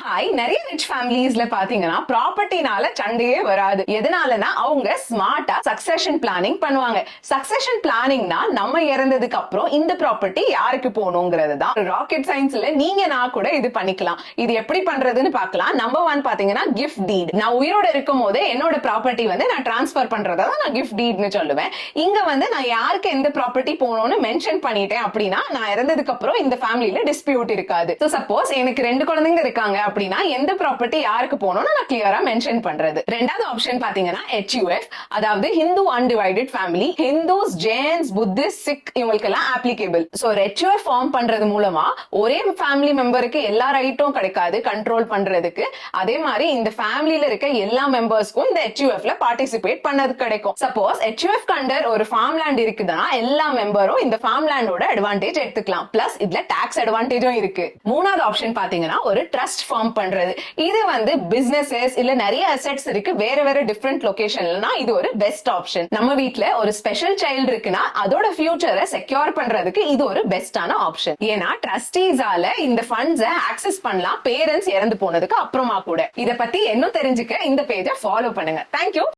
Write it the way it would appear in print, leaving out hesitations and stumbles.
Hi, நிறைய rich ஃபேமிலிஸ்ல பாத்தீங்கன்னா ப்ராப்பர்ட்டினால சண்டையே வராது. எதனாலனா அவங்க ஸ்மார்ட்டா சக்சஷன் பிளானிங் பண்ணுவாங்க. சக்சஷன் பிளானிங்னா நம்ம இறந்ததுக்கு அப்புறம் இந்த ப்ராப்பர்ட்டி யாருக்கு போகணுங்கிறது தான். ராக்கெட் சயின்ஸ்ல நீங்க நான் கூட இது பண்ணிக்கலாம். இது எப்படி பண்றதுன்னு பார்க்கலாம். நம்பர் 1 பாத்தீங்கன்னா கிஃப்ட் டீட். நான் உயிரோட இருக்கும் போதே என்னோட ப்ராப்பர்ட்டி நான் டிரான்ஸ்பர் பண்றதா நான் கிஃப்ட் டீட்னு சொல்லுவேன். இங்க நான் யாருக்கு எந்த ப்ராப்பர்ட்டி போகணும்னு மென்ஷன் பண்ணிட்டேன் அப்படின்னா நான் இறந்ததுக்கு அப்புறம் இந்த ஃபேமிலியில டிஸ்பியூட் இருக்காது. சப்போஸ் எனக்கு 2 குழந்தைங்க இருக்காங்க அப்படின்னா எந்த ப்ராப்பர்ட்டி யாருக்கு போகணும்னு நான் கிளியரா மென்ஷன் பண்றது. ரெண்டாவது ஆப்ஷன் பாத்தீங்கன்னா HUF, அதாவது Hindu undivided family. Hindus, Jains, Buddhist, Sikh இவங்களுக்கெல்லாம் அப்ளிகேபிள். சோ HUF ஃபார்ம் பண்றது மூலமா ஒரே ஃபேமிலி மெம்பருக்கு எல்லா ரைட்டும் கிடைக்காது கண்ட்ரோல் பண்றதுக்கு. அதே மாதிரி இந்த ஃபேமிலியில இருக்க எல்லா மெம்பர்ஸ்க்கும் இந்த HUFல பார்ட்டிசிபேட் பண்ணது கிடைக்கும். சப்போஸ் HUF கண்டர் ஒரு ஃபார்ம் லேண்ட் இருக்குதுன்னா எல்லா மெம்பரும் இந்த ஃபார்ம் லேண்டோட அட்வான்டேஜ் எடுத்துக்கலாம். பிளஸ் இதுல டாக்ஸ் அட்வான்டேஜும் இருக்கு. மூணாவது ஆப்ஷன் பாத்தீங்கன்னா ஒரு ட்ரஸ்ட் ஃபார்ம் பண்றது. இது பிசினஸஸ் இல்ல நிறைய அசெட்ஸ் இருக்கு வேற வேற டிஃபரெண்ட் லொகேஷன்லனா இது ஒரு பெஸ்ட் ஆப்ஷன். நம்ம வீட்ல ஒரு ஸ்பெஷல் சைல்டு இருக்குன்னா அதோட ஃபியூச்சரை செக்யூர் பண்றதுக்கு இது ஒரு பெஸ்டான ஆப்ஷன். ஏன்னா ட்ரஸ்டீஸால இந்த ஃபண்ட்ஸை ஆக்சஸ் பண்ணலாம் பேரண்ட்ஸ் இறந்து போனதுக்கு அப்புறமா கூட. இத பத்தி இன்னும் தெரிஞ்சுக்க இந்த பேஜை ஃபாலோ பண்ணுங்க. தேங்க்யூ.